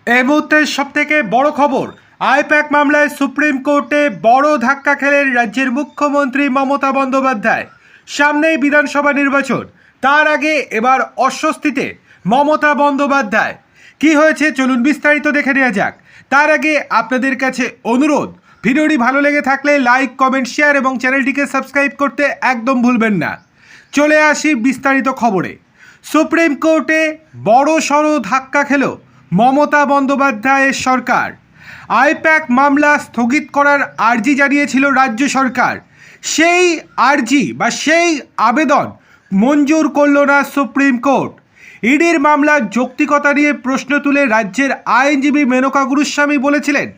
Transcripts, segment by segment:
এই মুহূর্তের সবথেকে বড় খবর, আইপ্যাক মামলায় সুপ্রিম কোর্টে বড় ধাক্কা খেলেন রাজ্যের মুখ্যমন্ত্রী মমতা বন্দ্যোপাধ্যায়। সামনেই বিধানসভা নির্বাচন, তার আগে এবার অস্বস্তিতে মমতা বন্দ্যোপাধ্যায়। কি হয়েছে চলুন বিস্তারিত দেখে নেওয়া যাক। তার আগে আপনাদের কাছে অনুরোধ, ভিডিওটি ভালো লেগে থাকলে লাইক, কমেন্ট, শেয়ার এবং চ্যানেলটিকে সাবস্ক্রাইব করতে একদম ভুলবেন না। চলে আসি বিস্তারিত খবরে। সুপ্রিম কোর্টে বড় সড় ধাক্কা খেল মমতা বন্দ্যোপাধ্যায়ের সরকার। আইপ্যাক মামলা স্থগিত করার আর্জি জানিয়েছিল রাজ্য সরকার। সেই আর্জি বা সেই আবেদন মঞ্জুর করল না সুপ্রিম কোর্ট। ইডির মামলার যৌক্তিকতা নিয়ে প্রশ্ন তুলে রাজ্যের আইনজীবী মেনকা গুরুস্বামী বলেছিলেন,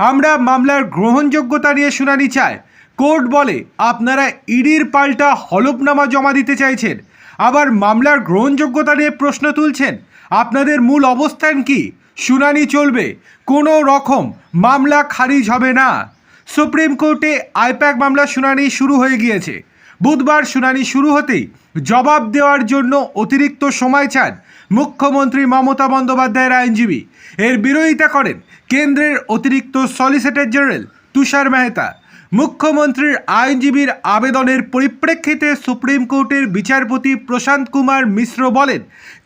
আমরা মামলার গ্রহণযোগ্যতা নিয়ে শুনানি চাই। কোর্ট বলে, আপনারা ইডির পাল্টা হলফনামা জমা দিতে চাইছেন, আবার মামলার গ্রহণযোগ্যতা নিয়ে প্রশ্ন তুলছেন। আপনাদের মূল অবস্থান কি? শুনানি চলবে, কোনো রকম মামলা খারিজ হবে না। সুপ্রিম কোর্টে আইপ্যাক মামলা শুনানি শুরু হয়ে গিয়েছে। বুধবার শুনানি শুরু হতেই জবাব দেওয়ার জন্য অতিরিক্ত সময় চান মুখ্যমন্ত্রী মমতা বন্দ্যোপাধ্যায়ের আইনজীবী। এর বিরোধিতা করেন কেন্দ্রের অতিরিক্ত সলিসিটর জেনারেল তুষার মেহতা। মুখ্যমন্ত্রীর আইনজীবীর আবেদনের পরিপ্রেক্ষিতে সুপ্রিম কোর্টের বিচারপতি প্রশান্ত কুমার মিশ্র বলেন,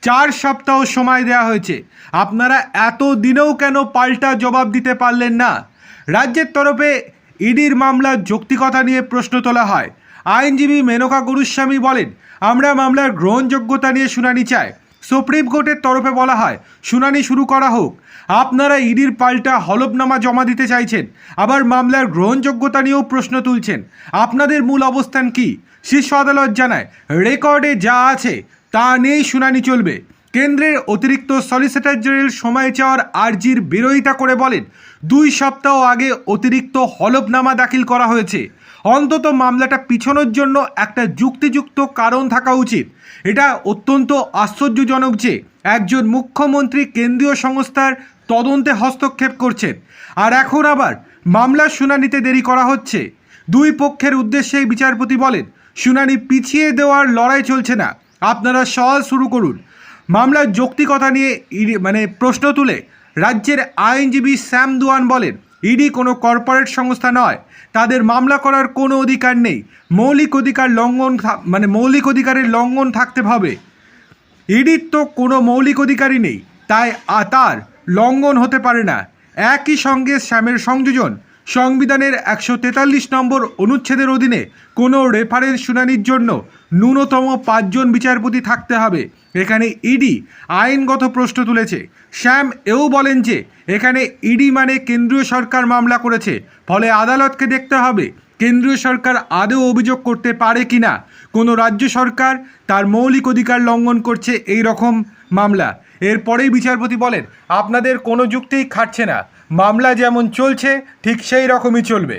4 সপ্তাহ সময় দেওয়া হয়েছে, আপনারা এত দিনেও কেন পাল্টা জবাব দিতে পারলেন না? রাজ্যের তরফে ইডির মামলার যৌক্তিকতা নিয়ে প্রশ্ন তোলা হয়। আইনজীবী মেনকা গুরুস্বামী বলেন, আমরা মামলার গ্রহণযোগ্যতা নিয়ে শুনানি চাই। সুপ্রিম কোর্টের তরফে বলা হয়, শুনানি শুরু করা হোক। আপনারা ইডির পাল্টা হলফনামা জমা দিতে চাইছেন, আবার মামলার গ্রহণযোগ্যতা নিয়েও প্রশ্ন তুলছেন। আপনাদের মূল অবস্থান কি? শীর্ষ আদালত জানায়, রেকর্ডে যা আছে তা নিয়েই শুনানি চলবে। কেন্দ্রের অতিরিক্ত সলিসিটর জেনারেল সময় চাওয়ার আর্জির বিরোধিতা করে বলেন, 2 সপ্তাহ আগে অতিরিক্ত হলফনামা দাখিল করা হয়েছে। অন্তত মামলাটা পিছনোর জন্য একটা যুক্তিযুক্ত কারণ থাকা উচিত। এটা অত্যন্ত আশ্চর্যজনক যে একজন মুখ্যমন্ত্রী কেন্দ্রীয় সংস্থার তদন্তে হস্তক্ষেপ করছেন, আর এখন আবার মামলার শুনানিতে দেরি করা হচ্ছে। 2 পক্ষের উদ্দেশ্যে বিচারপতি বলেন, শুনানি পিছিয়ে দেওয়ার লড়াই চলছে না, আপনারা সওয়াল শুরু করুন। মামলার যৌক্তিকতা নিয়ে প্রশ্ন তুলে রাজ্যের আইনজীবী শ্যাম দুয়ান বলেন, ইডি কোনো কর্পোরেট সংস্থা নয়, তাদের মামলা করার কোনো অধিকার নেই। মৌলিক অধিকারের লঙ্ঘন থাকতে হবে। ইডির তো কোনো মৌলিক অধিকারই নেই, তাই তার লঙ্ঘন হতে পারে না। একই সঙ্গে শ্যামের সংযোজন, সংবিধানের 143 নম্বর অনুচ্ছেদের অধীনে কোনো রেফারেন্স শুনানির জন্য ন্যূনতম 5 জন বিচারপতি থাকতে হবে। এখানে ইডি আইনগত প্রশ্ন তুলেছে। শ্যাম এও বলেন যে এখানে ইডি মানে কেন্দ্রীয় সরকার মামলা করেছে, ফলে আদালতকে দেখতে হবে কেন্দ্রীয় সরকার আদৌ অভিযোগ করতে পারে কিনা কোনো রাজ্য সরকার তার মৌলিক অধিকার লঙ্ঘন করছে এই রকম মামলা। এরপরেই বিচারপতি বলেন, আপনাদের কোনো যুক্তিই খাটছে না, মামলা যেমন চলছে ঠিক সেই রকমই চলবে।